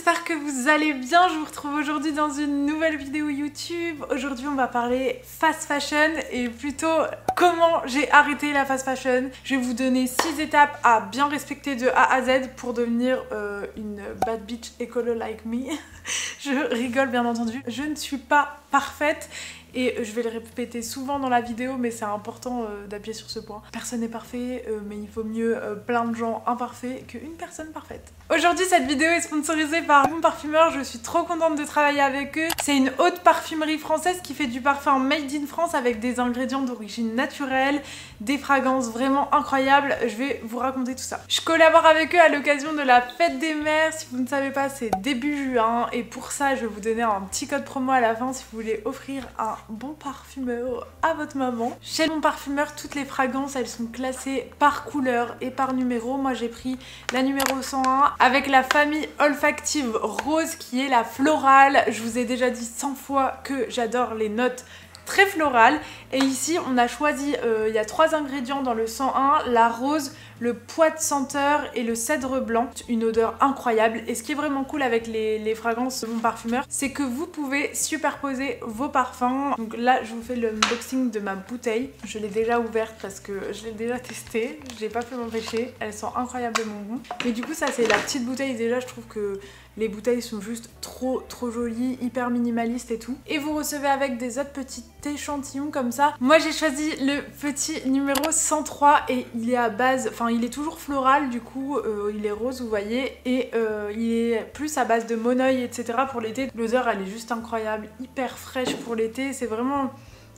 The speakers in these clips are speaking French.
j'espère que vous allez bien. Je vous retrouve aujourd'hui dans une nouvelle vidéo YouTube. Aujourd'hui on va parler fast fashion et plutôt comment j'ai arrêté la fast fashion. Je vais vous donner 6 étapes à bien respecter de A à Z pour devenir une bad bitch écolo like me. Je rigole bien entendu. Je ne suis pas parfaite. Et je vais le répéter souvent dans la vidéo, mais c'est important d'appuyer sur ce point. Personne n'est parfait, mais il vaut mieux plein de gens imparfaits qu'une personne parfaite. Aujourd'hui, cette vidéo est sponsorisée par Bon Parfumeur. Je suis trop contente de travailler avec eux. C'est une haute parfumerie française qui fait du parfum made in France avec des ingrédients d'origine naturelle, des fragrances vraiment incroyables. Je vais vous raconter tout ça. Je collabore avec eux à l'occasion de la fête des mères. Si vous ne savez pas, c'est début juin. Et pour ça, je vais vous donner un petit code promo à la fin si vous voulez offrir un Bon Parfumeur à votre maman. Chez Bon Parfumeur, toutes les fragrances, elles sont classées par couleur et par numéro. Moi, j'ai pris la numéro 101 avec la famille olfactive rose qui est la florale. Je vous ai déjà dit 100 fois que j'adore les notes très florales. Et ici, on a choisi, il y a 3 ingrédients dans le 101, la rose, le pois de senteur et le cèdre blanc. Une odeur incroyable. Et ce qui est vraiment cool avec les fragrances de Bon Parfumeur, c'est que vous pouvez superposer vos parfums. Donc là, je vous fais l'unboxing de ma bouteille. Je l'ai déjà ouverte parce que je l'ai déjà testée. J'ai pas pu m'empêcher. Elle sent incroyablement bon. Mais du coup, ça, c'est la petite bouteille. Déjà, je trouve que les bouteilles sont juste trop jolies, hyper minimalistes et tout. Et vous recevez avec des autres petits échantillons comme ça. Moi j'ai choisi le petit numéro 103 et il est à base, enfin il est toujours floral du coup, il est rose vous voyez. Et il est plus à base de monoeil etc. pour l'été. L'odeur elle est juste incroyable, hyper fraîche pour l'été. C'est vraiment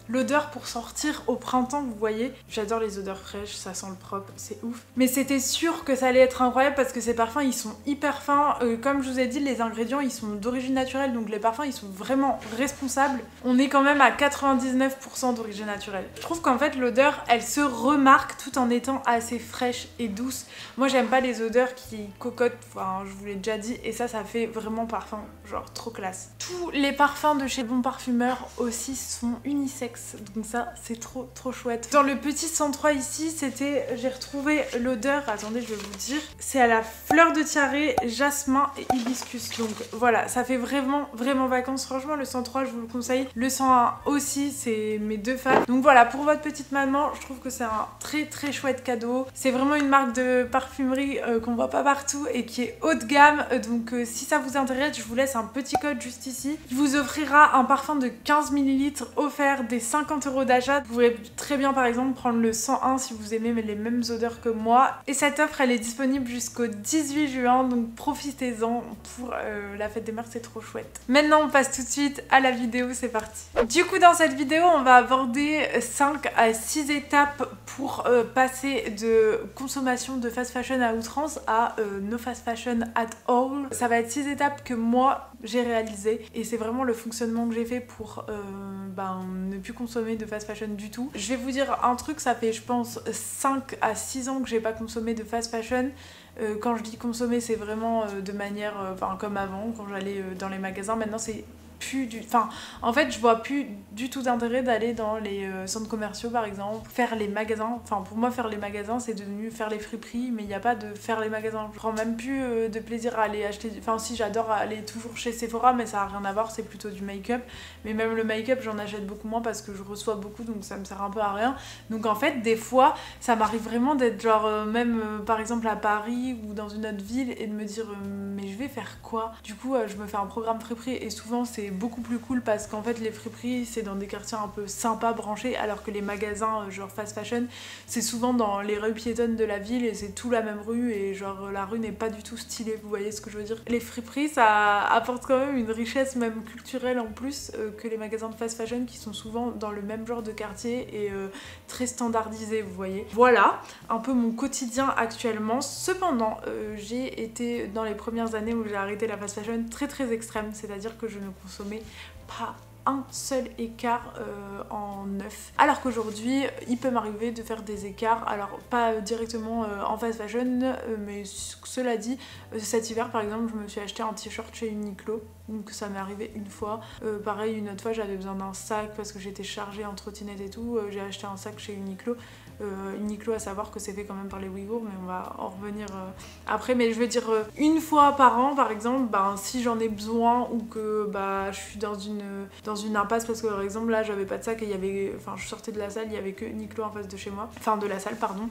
l'odeur pour sortir au printemps, vous voyez. J'adore les odeurs fraîches, ça sent le propre, c'est ouf. Mais c'était sûr que ça allait être incroyable parce que ces parfums, ils sont hyper fins. Comme je vous ai dit, les ingrédients, ils sont d'origine naturelle, donc les parfums, ils sont vraiment responsables. On est quand même à 99% d'origine naturelle. Je trouve qu'en fait, l'odeur, elle se remarque tout en étant assez fraîche et douce. Moi, j'aime pas les odeurs qui cocotent, enfin, je vous l'ai déjà dit, et ça fait vraiment parfum, genre trop classe. Tous les parfums de chez Bon Parfumeur aussi sont unisex. Donc ça c'est trop chouette. Dans le petit 103 ici c'était, j'ai retrouvé l'odeur, attendez je vais vous dire, c'est à la fleur de tiare, jasmin et hibiscus. Donc voilà, ça fait vraiment vacances. Franchement le 103 je vous le conseille, le 101 aussi, c'est mes deux fans. Donc voilà, pour votre petite maman je trouve que c'est un très chouette cadeau. C'est vraiment une marque de parfumerie qu'on voit pas partout et qui est haut de gamme. Donc si ça vous intéresse, je vous laisse un petit code juste ici. Il vous offrira un parfum de 15 ml offert des 50 € d'achat. Vous pouvez très bien par exemple prendre le 101 si vous aimez les mêmes odeurs que moi. Et cette offre elle est disponible jusqu'au 18 juin donc profitez-en pour la fête des mères, c'est trop chouette. Maintenant on passe tout de suite à la vidéo, c'est parti. Du coup dans cette vidéo on va aborder 5 à 6 étapes pour passer de consommation de fast fashion à outrance à no fast fashion at all. Ça va être 6 étapes que moi j'ai réalisées et c'est vraiment le fonctionnement que j'ai fait pour ne plus consommer de fast fashion du tout. Je vais vous dire un truc, ça fait je pense 5 à 6 ans que j'ai pas consommé de fast fashion. Quand je dis consommer c'est vraiment de manière comme avant quand j'allais dans les magasins. Maintenant c'est plus du... Enfin, en fait, je vois plus du tout d'intérêt d'aller dans les centres commerciaux, par exemple, faire les magasins. Enfin, pour moi, faire les magasins, c'est devenu faire les friperies, mais il n'y a pas de faire les magasins. Je prends même plus de plaisir à aller acheter... Enfin, si, j'adore aller toujours chez Sephora, mais ça n'a rien à voir, c'est plutôt du make-up. Mais même le make-up, j'en achète beaucoup moins parce que je reçois beaucoup, donc ça me sert un peu à rien. Donc, en fait, des fois, ça m'arrive vraiment d'être genre, par exemple, à Paris ou dans une autre ville et de me dire, mais je vais faire quoi? Du coup, je me fais un programme friperie et souvent, c'est beaucoup plus cool parce qu'en fait les friperies c'est dans des quartiers un peu sympas branchés alors que les magasins genre fast fashion c'est souvent dans les rues piétonnes de la ville et c'est tout la même rue et genre la rue n'est pas du tout stylée, vous voyez ce que je veux dire. Les friperies ça apporte quand même une richesse même culturelle en plus que les magasins de fast fashion qui sont souvent dans le même genre de quartier et très standardisés, vous voyez. Voilà un peu mon quotidien actuellement. Cependant j'ai été dans les premières années où j'ai arrêté la fast fashion très extrême, c'est-à-dire que je ne consommais pas un seul écart en neuf. Alors qu'aujourd'hui, il peut m'arriver de faire des écarts, alors pas directement en fast fashion, mais cela dit, cet hiver par exemple, je me suis acheté un t-shirt chez Uniqlo, donc ça m'est arrivé une fois. Pareil, une autre fois, j'avais besoin d'un sac parce que j'étais chargée en trottinette et tout, j'ai acheté un sac chez Uniqlo. Uniqlo, à savoir que c'est fait quand même par les Ouïghours, mais on va en revenir après. Mais je veux dire, une fois par an par exemple, si j'en ai besoin ou que je suis dans une impasse parce que par exemple là j'avais pas de sac et il y avait, je sortais de la salle, il y avait que Uniqlo en face de chez moi, enfin de la salle pardon,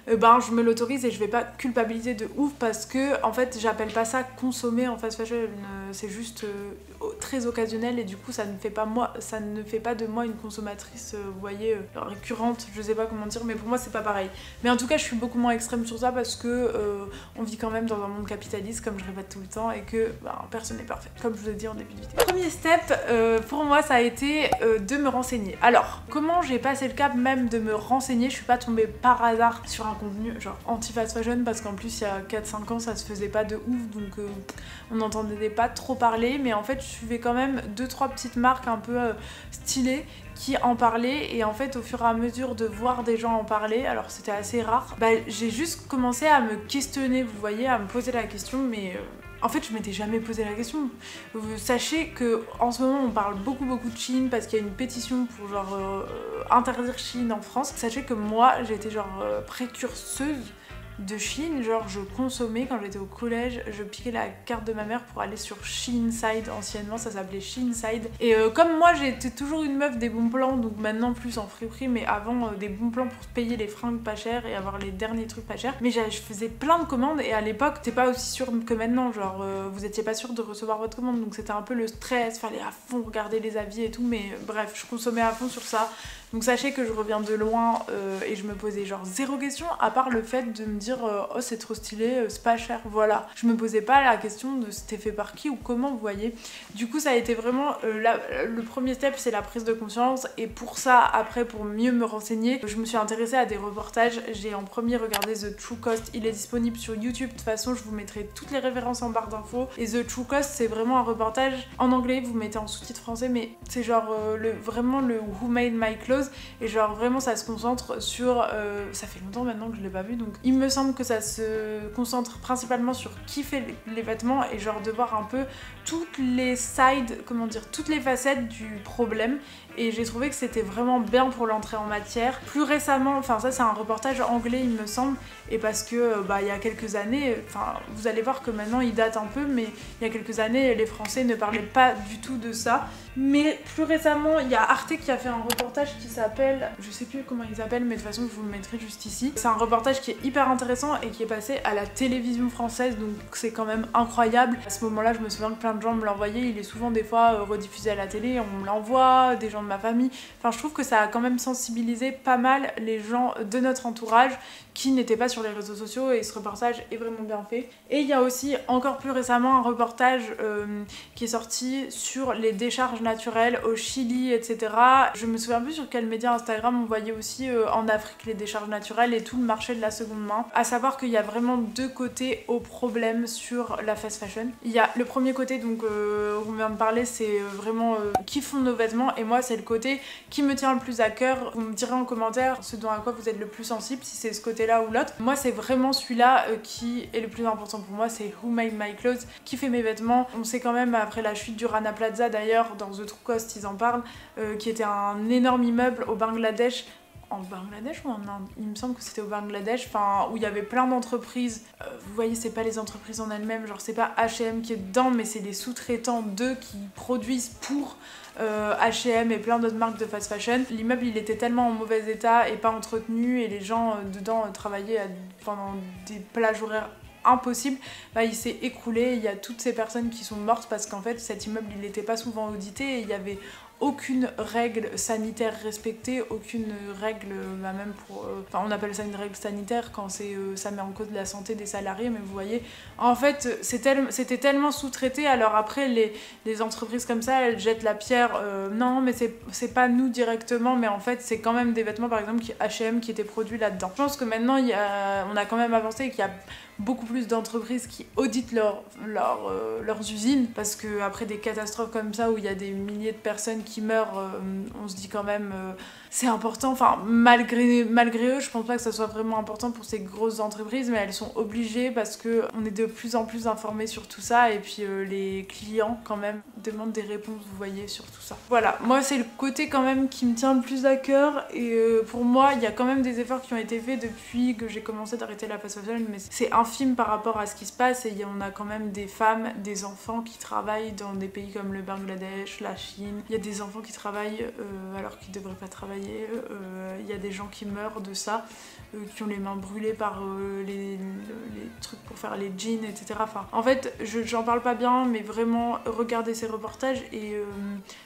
je me l'autorise et je vais pas culpabiliser de ouf parce que en fait j'appelle pas ça consommer en fast fashion, c'est juste très occasionnel et du coup ça ne fait pas de moi une consommatrice vous voyez récurrente, je sais pas comment dire, mais pour moi c'est pas pareil. Mais en tout cas je suis beaucoup moins extrême sur ça parce que on vit quand même dans un monde capitaliste comme je répète tout le temps et que personne n'est parfait, comme je vous ai dit en début de vidéo. Premier step pour moi ça a été de me renseigner. Alors comment j'ai passé le cap même de me renseigner, je suis pas tombée par hasard sur un contenu genre anti-fast fashion parce qu'en plus il y a 4-5 ans ça se faisait pas de ouf donc on n'entendait pas trop parler, mais en fait je suivais quand même 2-3 petites marques un peu stylées qui en parlaient et en fait au fur et à mesure de voir des gens en parler, alors c'était assez rare, j'ai juste commencé à me questionner, vous voyez, à me poser la question, mais en fait je m'étais jamais posé la question. Sachez que en ce moment on parle beaucoup de Chine parce qu'il y a une pétition pour genre interdire Chine en France. Sachez que moi j'étais genre précurseuse de Chine, genre je consommais quand j'étais au collège, je piquais la carte de ma mère pour aller sur Sheenside, anciennement ça s'appelait Sheenside, et comme moi j'étais toujours une meuf des bons plans, donc maintenant plus en friperie, mais avant des bons plans pour payer les fringues pas chères et avoir les derniers trucs pas chers, mais je faisais plein de commandes et à l'époque t'es pas aussi sûr que maintenant, genre vous étiez pas sûr de recevoir votre commande, donc c'était un peu le stress, fallait à fond regarder les avis et tout, mais bref je consommais à fond sur ça. Donc sachez que je reviens de loin et je me posais genre zéro question à part le fait de me dire oh c'est trop stylé, c'est pas cher, voilà. Je me posais pas la question de c'était fait par qui ou comment, vous voyez. Du coup ça a été vraiment le premier step, c'est la prise de conscience, et pour ça après pour mieux me renseigner je me suis intéressée à des reportages. J'ai en premier regardé The True Cost, il est disponible sur YouTube, de toute façon je vous mettrai toutes les références en barre d'infos, et The True Cost c'est vraiment un reportage en anglais, vous mettez en sous-titre français, mais c'est genre vraiment le Who Made My Clothes. Et genre vraiment ça se concentre sur ça fait longtemps maintenant que je l'ai pas vu, donc il me semble que ça se concentre principalement sur qui fait les vêtements et genre de voir un peu toutes les sides, comment dire, toutes les facettes du problème, et j'ai trouvé que c'était vraiment bien pour l'entrée en matière. Plus récemment, enfin ça c'est un reportage anglais il me semble, et parce que il y a quelques années, enfin vous allez voir que maintenant il date un peu, mais il y a quelques années les Français ne parlaient pas du tout de ça. Mais plus récemment il y a Arte qui a fait un reportage qui s'appelle, je sais plus comment il s'appelle, mais de toute façon je vous le mettrai juste ici. C'est un reportage qui est hyper intéressant et qui est passé à la télévision française, donc c'est quand même incroyable. À ce moment là je me souviens que plein de gens me l'envoyaient, il est souvent des fois rediffusé à la télé, on me l'envoie, des gens de ma famille, enfin je trouve que ça a quand même sensibilisé pas mal les gens de notre entourage qui n'étaient pas sur les réseaux sociaux, et ce reportage est vraiment bien fait. Et il y a aussi encore plus récemment un reportage qui est sorti sur les décharges naturelles au Chili, etc. Je me souviens plus sur quel média Instagram on voyait aussi en Afrique les décharges naturelles et tout le marché de la seconde main. À savoir qu'il y a vraiment deux côtés au problème sur la fast fashion. Il y a le premier côté, donc on vient de parler, c'est vraiment qui font nos vêtements, et moi c'est le côté qui me tient le plus à cœur. Vous me direz en commentaire ce dont à quoi vous êtes le plus sensible, si c'est ce côté là ou l'autre. Moi c'est vraiment celui-là qui est le plus important pour moi, c'est Who Made My Clothes, qui fait mes vêtements. On sait quand même après la chute du Rana Plaza, d'ailleurs dans The True Cost ils en parlent, qui était un énorme immeuble au Bangladesh. En Bangladesh ou en Inde? Il me semble que c'était au Bangladesh, enfin où il y avait plein d'entreprises. Vous voyez, c'est pas les entreprises en elles-mêmes, genre c'est pas H&M qui est dedans, mais c'est des sous-traitants d'eux qui produisent pour H&M et plein d'autres marques de fast fashion. L'immeuble il était tellement en mauvais état et pas entretenu, et les gens dedans travaillaient pendant des plages horaires impossible, il s'est écroulé. Il y a toutes ces personnes qui sont mortes parce qu'en fait cet immeuble il n'était pas souvent audité et il y avait aucune règle sanitaire respectée, aucune règle, même pour... Enfin, on appelle ça une règle sanitaire quand ça met en cause la santé des salariés, mais vous voyez, en fait, c'était tellement sous-traité. Alors après, les entreprises comme ça, elles jettent la pierre, non, mais c'est pas nous directement, mais en fait, c'est quand même des vêtements, par exemple, H&M qui étaient produits là-dedans. Je pense que maintenant, on a quand même avancé et qu'il y a beaucoup plus d'entreprises qui auditent leurs usines, parce que après des catastrophes comme ça où il y a des milliers de personnes qui meurent, on se dit quand même c'est important, enfin malgré eux, je pense pas que ça soit vraiment important pour ces grosses entreprises, mais elles sont obligées parce que on est de plus en plus informés sur tout ça, et puis les clients quand même demandent des réponses, vous voyez, sur tout ça. Voilà, moi c'est le côté quand même qui me tient le plus à cœur, et pour moi il y a quand même des efforts qui ont été faits depuis que j'ai commencé d'arrêter la fast fashion, mais c'est infime par rapport à ce qui se passe, et on a quand même des femmes, des enfants qui travaillent dans des pays comme le Bangladesh, la Chine. Il y a des enfants qui travaillent alors qu'ils devraient pas travailler. Il y a des gens qui meurent de ça, qui ont les mains brûlées par les trucs pour faire les jeans, etc. Enfin, en fait, j'en parle pas bien, mais vraiment, regardez ces reportages, et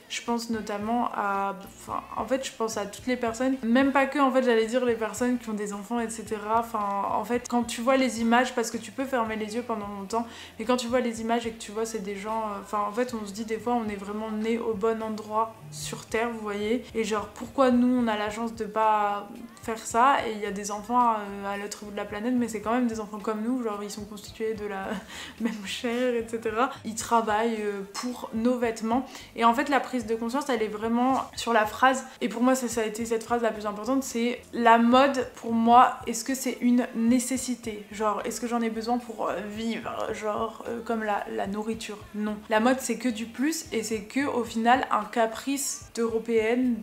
je pense notamment à... Enfin, en fait, je pense à toutes les personnes, même pas que, en fait, j'allais dire les personnes qui ont des enfants, etc. Enfin, en fait, quand tu vois les images, parce que tu peux fermer les yeux pendant longtemps, mais quand tu vois les images et que tu vois c'est des gens... Enfin, en fait, on se dit des fois, on est vraiment né au bon endroit sur Terre, vous voyez, et genre, pourquoi nous, on a la chance de pas faire ça, et il y a des enfants à l'autre bout de la planète, mais c'est quand même des enfants comme nous, genre ils sont constitués de la même chair, etc. Ils travaillent pour nos vêtements, et en fait la prise de conscience elle est vraiment sur la phrase, et pour moi ça a été cette phrase la plus importante, c'est la mode pour moi, est-ce que c'est une nécessité, genre est-ce que j'en ai besoin pour vivre, genre comme la nourriture? Non, la mode c'est que du plus, et c'est que au final un caprice d'européenne,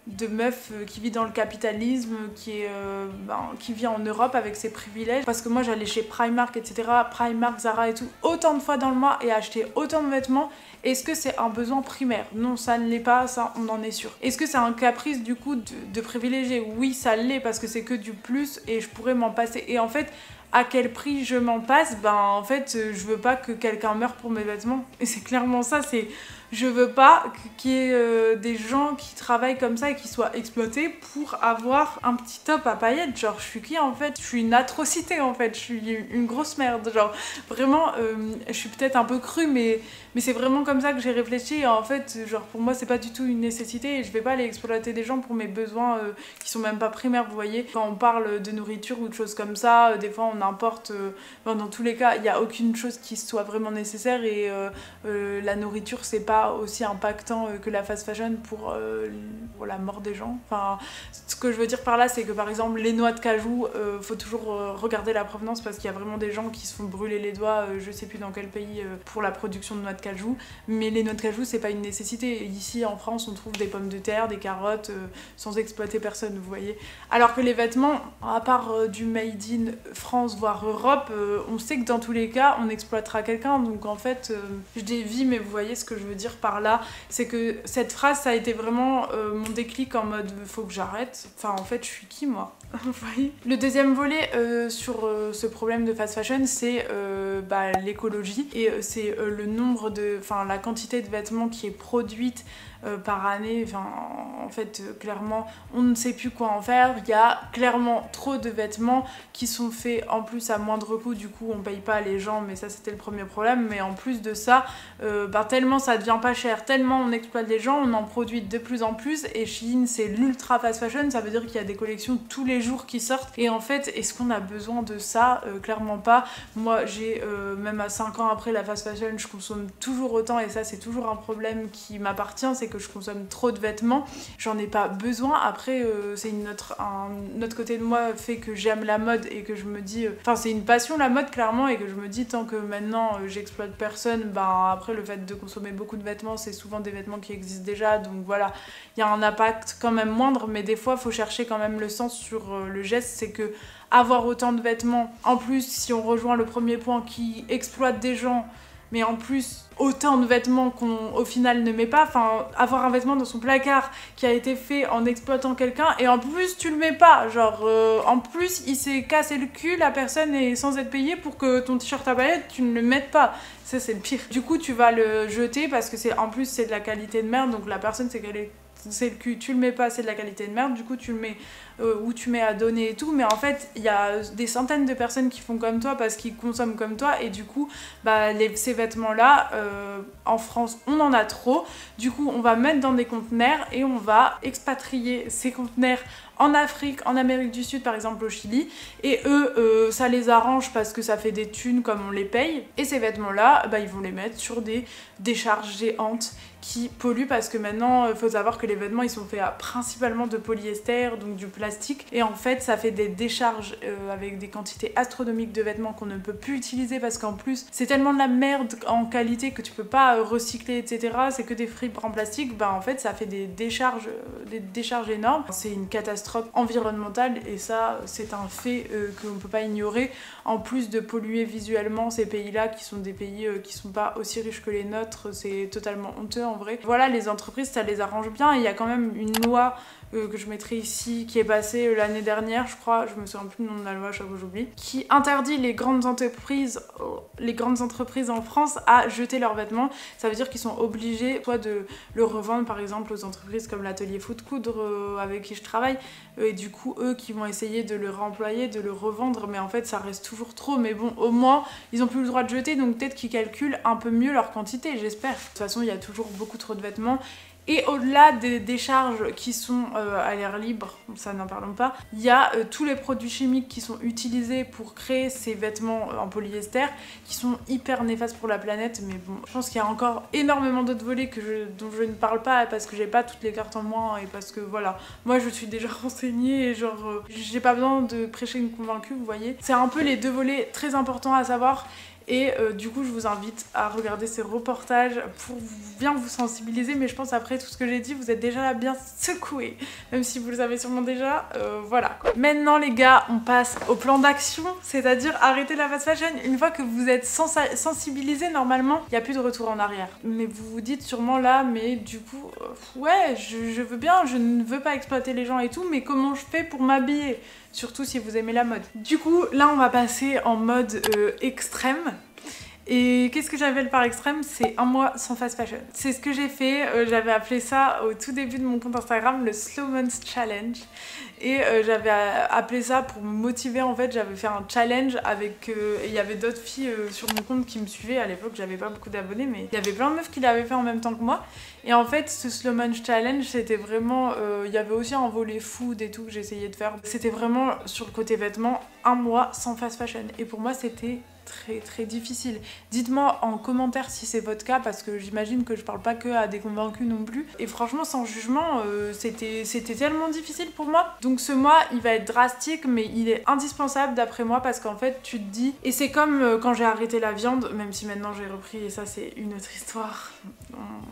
de meuf qui vit dans le capitalisme, qui vit en Europe avec ses privilèges, parce que moi j'allais chez Primark, etc., Primark, Zara et tout, autant de fois dans le mois, et acheter autant de vêtements. Est-ce que c'est un besoin primaire? Non, ça ne l'est pas, ça on en est sûr. Est-ce que c'est un caprice du coup de privilégier? Oui, ça l'est, parce que c'est que du plus, et je pourrais m'en passer. Et en fait, à quel prix je m'en passe? Ben en fait, je veux pas que quelqu'un meure pour mes vêtements, et c'est clairement ça, c'est... Je veux pas qu'il y ait des gens qui travaillent comme ça et qui soient exploités pour avoir un petit top à paillettes. Genre, je suis qui en fait? Je suis une atrocité en fait, je suis une grosse merde. Genre, vraiment, je suis peut-être un peu crue, mais c'est vraiment comme ça que j'ai réfléchi. Et en fait, genre, pour moi, c'est pas du tout une nécessité, et je vais pas aller exploiter des gens pour mes besoins qui sont même pas primaires, vous voyez. Quand on parle de nourriture ou de choses comme ça, des fois on importe. Dans tous les cas, il n'y a aucune chose qui soit vraiment nécessaire, et la nourriture, c'est pas aussi impactant que la fast fashion pour la mort des gens. Enfin, ce que je veux dire par là, c'est que par exemple les noix de cajou, faut toujours regarder la provenance, parce qu'il y a vraiment des gens qui se font brûler les doigts, je sais plus dans quel pays, pour la production de noix de cajou, mais les noix de cajou c'est pas une nécessité. Ici en France on trouve des pommes de terre, des carottes, sans exploiter personne, vous voyez. Alors que les vêtements, à part du made in France voire Europe, on sait que dans tous les cas on exploitera quelqu'un, donc en fait je dévie, mais vous voyez ce que je veux dire par là, c'est que cette phrase ça a été vraiment mon déclic, en mode faut que j'arrête, enfin en fait je suis qui moi? Vous voyez. Le deuxième volet sur ce problème de fast fashion, c'est l'écologie, et c'est le nombre de, enfin la quantité de vêtements qui est produite par année. Enfin, en fait, clairement, on ne sait plus quoi en faire. Il y a clairement trop de vêtements qui sont faits en plus à moindre coût. Du coup, on paye pas les gens, mais ça, c'était le premier problème. Mais en plus de ça, tellement ça devient pas cher, tellement on exploite les gens, on en produit de plus en plus. Et Shein, c'est l'ultra fast fashion. Ça veut dire qu'il y a des collections tous les jours qui sortent. Et en fait, est-ce qu'on a besoin de ça? Clairement pas. Moi, j'ai même à 5 ans après la fast fashion, je consomme toujours autant, et ça, c'est toujours un problème qui m'appartient, c'est que je consomme trop de vêtements, j'en ai pas besoin. Après c'est un autre côté de moi fait que j'aime la mode, et que je me dis enfin c'est une passion la mode clairement, et que je me dis tant que maintenant j'exploite personne, après le fait de consommer beaucoup de vêtements, c'est souvent des vêtements qui existent déjà, donc voilà, il y a un impact quand même moindre, mais des fois faut chercher quand même le sens sur le geste. C'est que avoir autant de vêtements, en plus si on rejoint le premier point qui exploite des gens, mais en plus autant de vêtements qu'on au final ne met pas, enfin avoir un vêtement dans son placard qui a été fait en exploitant quelqu'un, et en plus tu le mets pas, genre en plus il s'est cassé le cul, la personne est sans être payée pour que ton t-shirt à paillettes tu ne le mettes pas, ça c'est le pire. Du coup tu vas le jeter parce que c'est en plus c'est de la qualité de merde, donc la personne c'est le cul, tu le mets pas, c'est de la qualité de merde, du coup tu le mets où tu mets à donner et tout, mais en fait il y a des centaines de personnes qui font comme toi parce qu'ils consomment comme toi, et du coup bah, ces vêtements là en France on en a trop, du coup on va mettre dans des conteneurs et on va expatrier ces conteneurs en Afrique, en Amérique du Sud par exemple, au Chili, et eux ça les arrange parce que ça fait des thunes comme on les paye, et ces vêtements là bah, ils vont les mettre sur des décharges géantes qui polluent, parce que maintenant il faut savoir que les vêtements ils sont faits principalement de polyester, donc du plastique, et en fait ça fait des décharges avec des quantités astronomiques de vêtements qu'on ne peut plus utiliser, parce qu'en plus c'est tellement de la merde en qualité que tu peux pas recycler, etc. C'est que des fibres en plastique, bah en fait ça fait des décharges énormes. C'est une catastrophe environnementale, et ça c'est un fait qu'on peut pas ignorer, en plus de polluer visuellement ces pays-là qui sont des pays qui sont pas aussi riches que les nôtres. C'est totalement honteux en vrai. Voilà, les entreprises ça les arrange bien, et il y a quand même une loi que je mettrai ici, qui est passée l'année dernière, je crois, je me souviens plus du nom de la loi, chaque fois j'oublie, qui interdit les grandes entreprises en France à jeter leurs vêtements. Ça veut dire qu'ils sont obligés soit de le revendre par exemple aux entreprises comme l'atelier Foot Coudre avec qui je travaille, et du coup eux qui vont essayer de le réemployer, de le revendre, mais en fait ça reste toujours trop. Mais bon, au moins ils ont plus le droit de jeter, donc peut-être qu'ils calculent un peu mieux leur quantité, j'espère. De toute façon il y a toujours beaucoup trop de vêtements. Et au-delà des décharges qui sont à l'air libre, ça n'en parlons pas, il y a tous les produits chimiques qui sont utilisés pour créer ces vêtements en polyester, qui sont hyper néfastes pour la planète. Mais bon, je pense qu'il y a encore énormément d'autres volets dont je ne parle pas, parce que j'ai pas toutes les cartes en main, et parce que voilà, moi je suis déjà renseignée, et genre j'ai pas besoin de prêcher une convaincue, vous voyez. C'est un peu les deux volets très importants à savoir. Et du coup je vous invite à regarder ces reportages pour bien vous sensibiliser, mais je pense après tout ce que j'ai dit vous êtes déjà là bien secoués, même si vous le savez sûrement déjà, voilà. Maintenant les gars, on passe au plan d'action, c'est-à-dire arrêter la fast fashion. Une fois que vous êtes sensibilisés, normalement il n'y a plus de retour en arrière. Mais vous vous dites sûrement là, mais du coup ouais je veux bien, je ne veux pas exploiter les gens et tout, mais comment je fais pour m'habiller? Surtout si vous aimez la mode. Du coup, là on va passer en mode extrême. Et qu'est-ce que j'appelle par extrême? C'est un mois sans fast fashion. C'est ce que j'ai fait, j'avais appelé ça au tout début de mon compte Instagram le Slow Months Challenge. Et j'avais appelé ça pour me motiver, en fait j'avais fait un challenge avec... et il y avait d'autres filles sur mon compte qui me suivaient à l'époque, j'avais pas beaucoup d'abonnés, mais il y avait plein de meufs qui l'avaient fait en même temps que moi. Et en fait ce Slow Months Challenge c'était vraiment... il y avait aussi un volet food et tout que j'essayais de faire. C'était vraiment sur le côté vêtements, un mois sans fast fashion. Et pour moi c'était très difficile. Dites-moi en commentaire si c'est votre cas, parce que j'imagine que je parle pas que à des convaincus non plus. Et franchement sans jugement, c'était tellement difficile pour moi. Donc ce mois il va être drastique, mais il est indispensable d'après moi, parce qu'en fait tu te dis, et c'est comme quand j'ai arrêté la viande, même si maintenant j'ai repris, et ça c'est une autre histoire,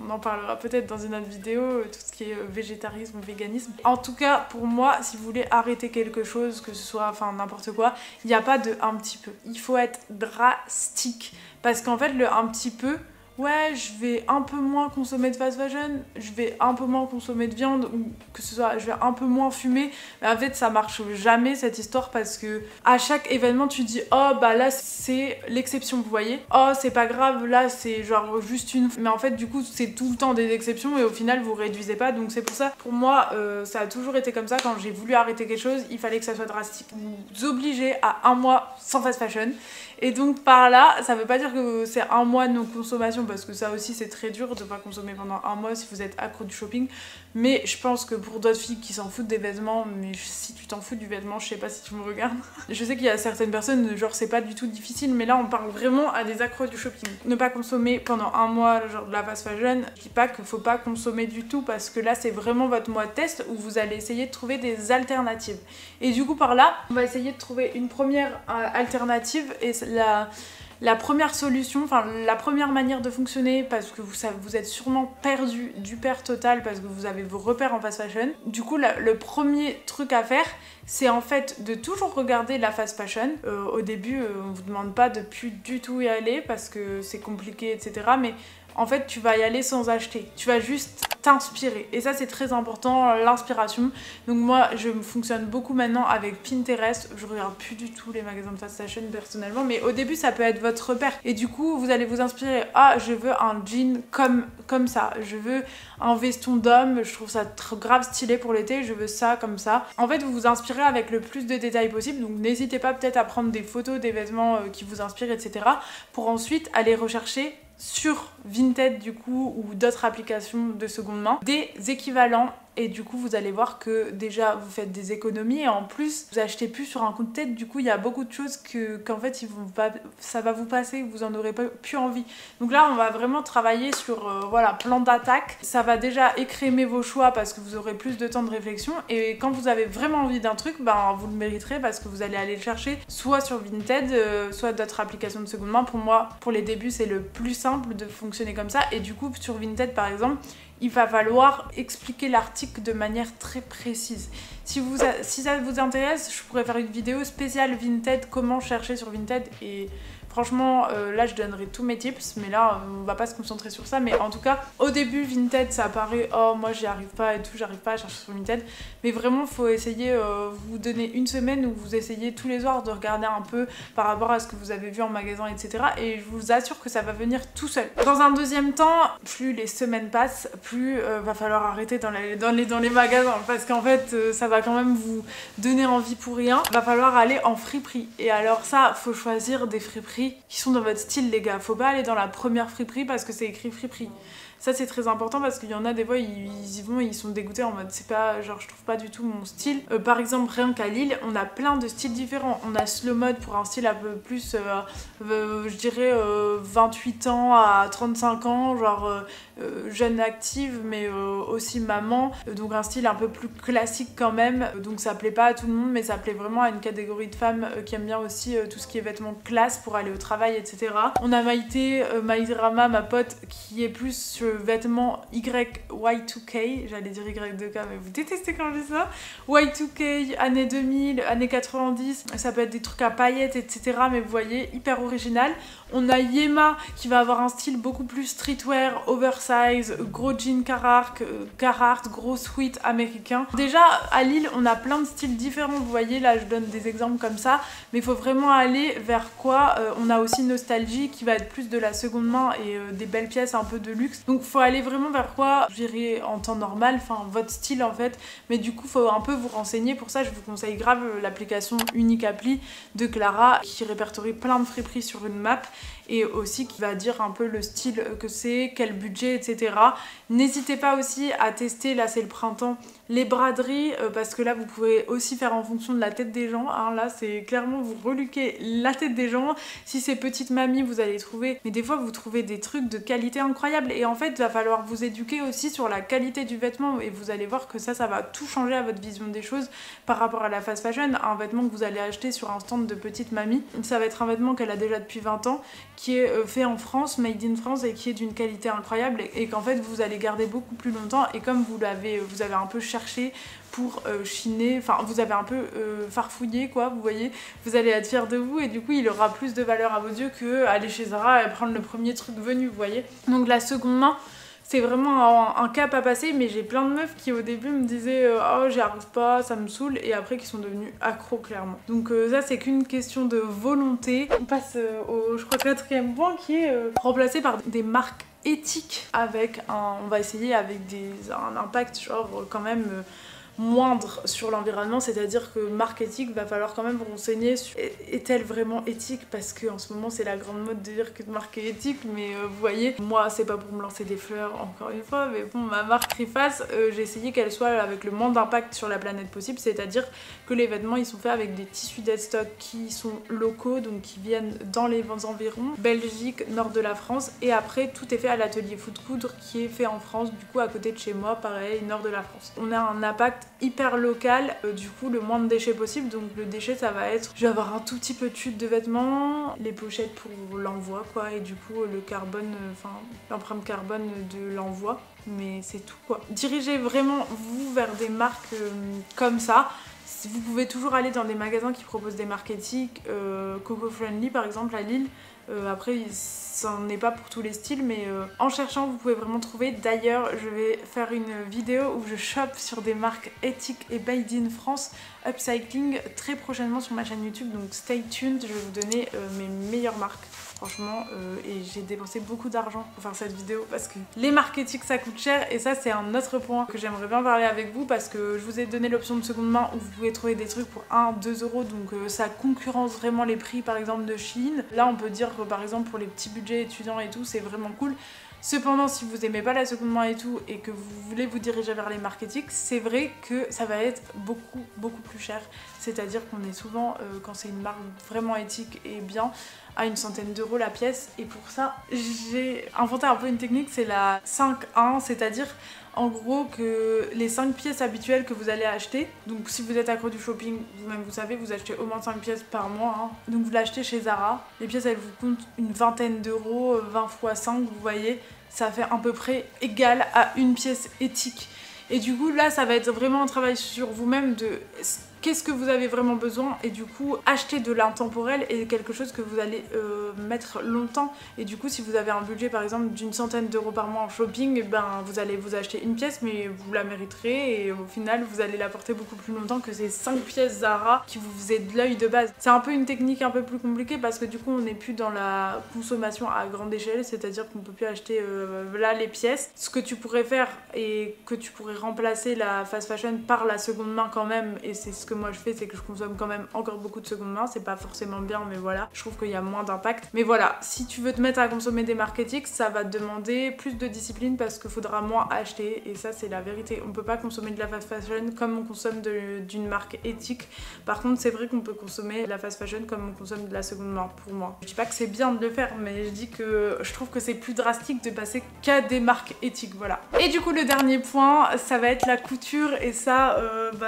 on en parlera peut-être dans une autre vidéo, tout ce qui est végétarisme, véganisme. En tout cas pour moi, si vous voulez arrêter quelque chose, que ce soit enfin n'importe quoi, il n'y a pas de un petit peu, il faut être drastique, parce qu'en fait le un petit peu, ouais je vais un peu moins consommer de fast fashion, je vais un peu moins consommer de viande, ou que ce soit je vais un peu moins fumer, mais en fait ça marche jamais cette histoire, parce que à chaque événement tu dis oh bah là c'est l'exception, vous voyez, oh c'est pas grave, là c'est genre juste une, mais en fait du coup c'est tout le temps des exceptions, et au final vous réduisez pas. Donc c'est pour ça, pour moi ça a toujours été comme ça. Quand j'ai voulu arrêter quelque chose, il fallait que ça soit drastique, vous obligez à un mois sans fast fashion. Et donc par là, ça veut pas dire que c'est un mois de non-consommation, parce que ça aussi c'est très dur de pas consommer pendant un mois si vous êtes accro du shopping. Mais je pense que pour d'autres filles qui s'en foutent des vêtements, mais si tu t'en fous du vêtement, je sais pas si tu me regardes. Je sais qu'il y a certaines personnes, genre c'est pas du tout difficile, mais là on parle vraiment à des accros du shopping. Ne pas consommer pendant un mois, genre de la fast fashion, je dis pas qu'il faut pas consommer du tout, parce que là c'est vraiment votre mois de test où vous allez essayer de trouver des alternatives. Et du coup par là, on va essayer de trouver une première alternative, et la première solution, enfin la première manière de fonctionner, parce que vous êtes sûrement perdu du père total, parce que vous avez vos repères en fast fashion. Du coup le premier truc à faire, c'est en fait de toujours regarder la fast fashion. Au début on vous demande pas de plus du tout y aller, parce que c'est compliqué etc, mais en fait tu vas y aller sans acheter, tu vas juste t'inspirer. Et ça c'est très important, l'inspiration. Donc moi je fonctionne beaucoup maintenant avec Pinterest, je regarde plus du tout les magasins de fast fashion personnellement, mais au début ça peut être votre repère. Et du coup vous allez vous inspirer, ah je veux un jean comme ça, je veux un veston d'homme, je trouve ça grave stylé pour l'été, je veux ça comme ça. En fait vous vous inspirez avec le plus de détails possible, donc n'hésitez pas peut-être à prendre des photos des vêtements qui vous inspirent, etc. pour ensuite aller rechercher sur Vinted du coup ou d'autres applications de seconde main des équivalents. Et du coup vous allez voir que déjà vous faites des économies et en plus vous achetez plus sur un coup de tête. Du coup il y a beaucoup de choses qu'en fait ça va vous passer, vous en aurez pas plus envie. Donc là on va vraiment travailler sur voilà, plan d'attaque. Ça va déjà écrémer vos choix parce que vous aurez plus de temps de réflexion, et quand vous avez vraiment envie d'un truc, ben vous le mériterez parce que vous allez aller le chercher soit sur Vinted, soit d'autres applications de seconde main. Pour moi, pour les débuts, c'est le plus simple de fonctionner comme ça. Et du coup sur Vinted par exemple, il va falloir expliquer l'article de manière très précise. Si ça vous intéresse, je pourrais faire une vidéo spéciale Vinted, comment chercher sur Vinted, et franchement là je donnerai tous mes tips, mais là on va pas se concentrer sur ça. Mais en tout cas au début Vinted ça paraît oh moi j'y arrive pas et tout, j'arrive pas à chercher sur Vinted, mais vraiment faut essayer, vous donner une semaine où vous essayez tous les soirs de regarder un peu par rapport à ce que vous avez vu en magasin, etc. et je vous assure que ça va venir tout seul. Dans un deuxième temps, plus les semaines passent, plus va falloir arrêter dans les magasins, parce qu'en fait ça va quand même vous donner envie pour rien. Va falloir aller en friperie, et alors ça faut choisir des friperies qui sont dans votre style les gars. Faut pas aller dans la première friperie parce que c'est écrit friperie. Ça c'est très important parce qu'il y en a des fois ils y vont et ils sont dégoûtés en mode c'est pas, genre je trouve pas du tout mon style. Par exemple rien qu'à Lille on a plein de styles différents. On a slow mode pour un style un peu plus je dirais 28 ans à 35 ans, genre jeune active mais aussi maman, donc un style un peu plus classique quand même. Donc ça plaît pas à tout le monde, mais ça plaît vraiment à une catégorie de femmes qui aiment bien aussi tout ce qui est vêtements classe pour aller au travail, etc. On a Maïté, Maïrama, ma pote, qui est plus sur vêtements Y2K, j'allais dire Y2K mais vous détestez quand je dis ça. Y2K, années 2000, années 90, ça peut être des trucs à paillettes, etc. mais vous voyez, hyper original. On a Yema qui va avoir un style beaucoup plus streetwear, oversize, gros jean Carhartt, gros sweat américain. Déjà à Lille on a plein de styles différents, vous voyez là je donne des exemples comme ça, mais il faut vraiment aller vers quoi. On a aussi Nostalgie qui va être plus de la seconde main et des belles pièces un peu de luxe. Donc faut aller vraiment vers quoi, je dirais en temps normal, enfin votre style en fait, mais du coup faut un peu vous renseigner. Pour ça je vous conseille grave l'application Unique Appli de Clara qui répertorie plein de friperies sur une map et aussi qui va dire un peu le style que c'est, quel budget, etc. N'hésitez pas aussi à tester, là c'est le printemps, les braderies parce que là vous pouvez aussi faire en fonction de la tête des gens, hein. Là c'est clairement vous reluquez la tête des gens. Si c'est petite mamie vous allez trouver, mais des fois vous trouvez des trucs de qualité incroyable, et en fait il va falloir vous éduquer aussi sur la qualité du vêtement et vous allez voir que ça va tout changer à votre vision des choses par rapport à la fast fashion. Un vêtement que vous allez acheter sur un stand de petite mamie, ça va être un vêtement qu'elle a déjà depuis 20 ans, qui est fait en France, made in France, et qui est d'une qualité incroyable et qu'en fait vous allez garder beaucoup plus longtemps. Et comme vous avez un peu cherché pour chiner, enfin vous avez un peu farfouillé quoi, vous voyez, vous allez être fiers de vous et du coup il aura plus de valeur à vos yeux que aller chez Zara et prendre le premier truc venu, vous voyez. Donc la seconde main c'est vraiment un cap à passer, mais j'ai plein de meufs qui au début me disaient oh j'y arrive pas, ça me saoule, et après qui sont devenues accros clairement. Donc ça c'est qu'une question de volonté. On passe au je crois 4e point qui est remplacé par des marques éthiques avec on va essayer avec un impact genre quand même moindre sur l'environnement, c'est-à-dire que marque éthique, va falloir quand même vous renseigner sur est-elle vraiment éthique, parce qu'en ce moment c'est la grande mode de dire que marque est éthique, mais vous voyez, moi c'est pas pour me lancer des fleurs encore une fois, mais bon, ma marque Riface, j'ai essayé qu'elle soit avec le moins d'impact sur la planète possible, c'est-à-dire que les vêtements ils sont faits avec des tissus deadstock qui sont locaux, donc qui viennent dans les environs, Belgique, nord de la France, et après tout est fait à l'atelier Foot Coudre qui est fait en France, du coup à côté de chez moi, pareil, nord de la France. On a un impact hyper local, du coup le moins de déchets possible. Donc le déchet ça va être, je vais avoir un tout petit peu de chute de vêtements, les pochettes pour l'envoi quoi, et du coup le carbone, enfin l'empreinte carbone de l'envoi, mais c'est tout quoi. Dirigez vraiment vous vers des marques comme ça. Vous pouvez toujours aller dans des magasins qui proposent des marques éthiques, Coco Friendly par exemple à Lille, Après, ça n'en est pas pour tous les styles, mais en cherchant, vous pouvez vraiment trouver. D'ailleurs, je vais faire une vidéo où je chope sur des marques éthiques et made in France upcycling très prochainement sur ma chaîne YouTube, donc stay tuned, je vais vous donner mes meilleures marques. Franchement, et j'ai dépensé beaucoup d'argent pour faire cette vidéo parce que les marques éthiques ça coûte cher, et ça c'est un autre point que j'aimerais bien parler avec vous, parce que je vous ai donné l'option de seconde main où vous pouvez trouver des trucs pour 1-2 euros, donc ça concurrence vraiment les prix par exemple de Shein. Là on peut dire que par exemple pour les petits budgets étudiants et tout c'est vraiment cool. Cependant, si vous aimez pas la seconde main et tout, et que vous voulez vous diriger vers les marques éthiques, c'est vrai que ça va être beaucoup plus cher. C'est-à-dire qu'on est souvent, quand c'est une marque vraiment éthique et bien, à une centaine d'euros la pièce. Et pour ça, j'ai inventé un peu une technique, c'est la 5-1, c'est-à-dire en gros que les 5 pièces habituelles que vous allez acheter, donc si vous êtes accro du shopping, vous-même vous savez, vous achetez au moins 5 pièces par mois, hein. Donc vous l'achetez chez Zara, les pièces elles vous coûtent une vingtaine d'euros, 20 x 5, vous voyez, ça fait à peu près égal à une pièce éthique. Et du coup là ça va être vraiment un travail sur vous-même de qu'est-ce que vous avez vraiment besoin, et du coup acheter de l'intemporel et quelque chose que vous allez mettre longtemps. Et du coup si vous avez un budget par exemple d'une centaine d'euros par mois en shopping, ben vous allez vous acheter une pièce mais vous la mériterez, et au final vous allez la porter beaucoup plus longtemps que ces 5 pièces Zara qui vous faisaient de l'œil de base. C'est un peu une technique un peu plus compliquée parce que du coup on n'est plus dans la consommation à grande échelle, c'est-à-dire qu'on peut plus acheter là les pièces. Ce que tu pourrais faire et que tu pourrais remplacer la fast fashion par la seconde main quand même, et c'est ce que moi je fais, c'est que je consomme quand même encore beaucoup de seconde main. C'est pas forcément bien mais voilà, je trouve qu'il y a moins d'impact. Mais voilà, si tu veux te mettre à consommer des marques éthiques, ça va te demander plus de discipline parce qu'il faudra moins acheter, et ça c'est la vérité. On peut pas consommer de la fast fashion comme on consomme d'une marque éthique. Par contre c'est vrai qu'on peut consommer de la fast fashion comme on consomme de la seconde main pour moi. Je dis pas que c'est bien de le faire, mais je dis que je trouve que c'est plus drastique de passer qu'à des marques éthiques, voilà. Et du coup le dernier point, ça va être la couture, et ça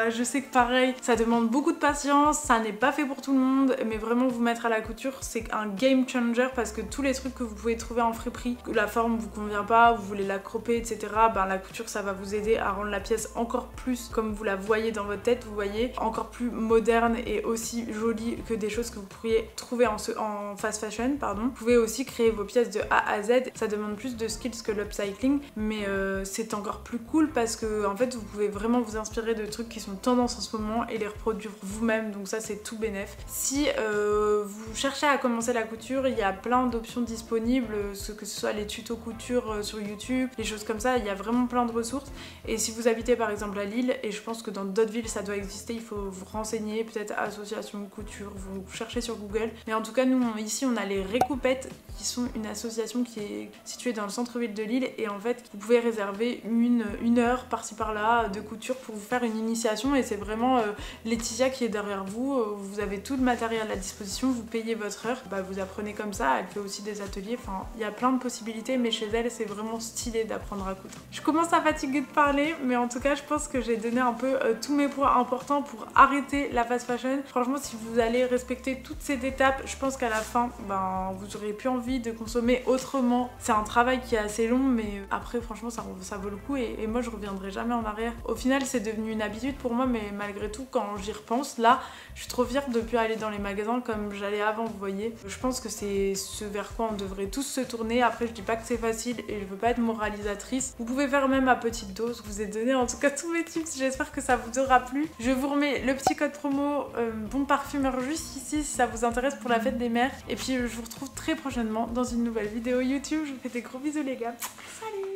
je sais que pareil, ça demande beaucoup de patience, ça n'est pas fait pour tout le monde, mais vraiment vous mettre à la couture c'est un game changer, parce que tous les trucs que vous pouvez trouver en friperie, que la forme vous convient pas, vous voulez la croper etc, ben la couture ça va vous aider à rendre la pièce encore plus comme vous la voyez dans votre tête, vous voyez, encore plus moderne et aussi jolie que des choses que vous pourriez trouver en fast fashion, pardon. Vous pouvez aussi créer vos pièces de A à Z, ça demande plus de skills que l'upcycling, mais c'est encore plus cool parce que en fait vous pouvez vraiment vous inspirer de trucs qui sont tendance en ce moment et les reproduire vous-même, donc ça c'est tout bénef. Si vous cherchez à commencer la couture, il y a plein d'options disponibles, que ce soit les tutos couture sur YouTube, les choses comme ça, il y a vraiment plein de ressources. Et si vous habitez par exemple à Lille, et je pense que dans d'autres villes ça doit exister, il faut vous renseigner, peut-être association couture, vous cherchez sur Google. Mais en tout cas nous ici on a les Récoupettes qui sont une association qui est située dans le centre-ville de Lille, et en fait vous pouvez réserver une heure par-ci par-là de couture pour vous faire une initiation, et c'est vraiment Laetitia qui est derrière vous, vous avez tout le matériel à disposition, vous payez votre heure, vous apprenez comme ça, elle fait aussi des ateliers, enfin il y a plein de possibilités, mais chez elle c'est vraiment stylé d'apprendre à coudre. Je commence à fatiguer de parler, mais en tout cas je pense que j'ai donné un peu tous mes points importants pour arrêter la fast fashion. Franchement si vous allez respecter toutes ces étapes, je pense qu'à la fin vous aurez plus envie de consommer autrement. C'est un travail qui est assez long, mais après franchement ça vaut le coup, et moi je reviendrai jamais en arrière. Au final c'est devenu une habitude pour moi, mais malgré tout quand j'y repense, là je suis trop fière de plus aller dans les magasins comme j'allais avant, vous voyez. Je pense que c'est ce vers quoi on devrait tous se tourner. Après je dis pas que c'est facile et je veux pas être moralisatrice, vous pouvez faire même à petite dose. Je vous ai donné en tout cas tous mes tips, j'espère que ça vous aura plu. Je vous remets le petit code promo bon parfumeur juste ici si ça vous intéresse pour la fête des mères, et puis je vous retrouve très prochainement dans une nouvelle vidéo YouTube. Je vous fais des gros bisous les gars, salut.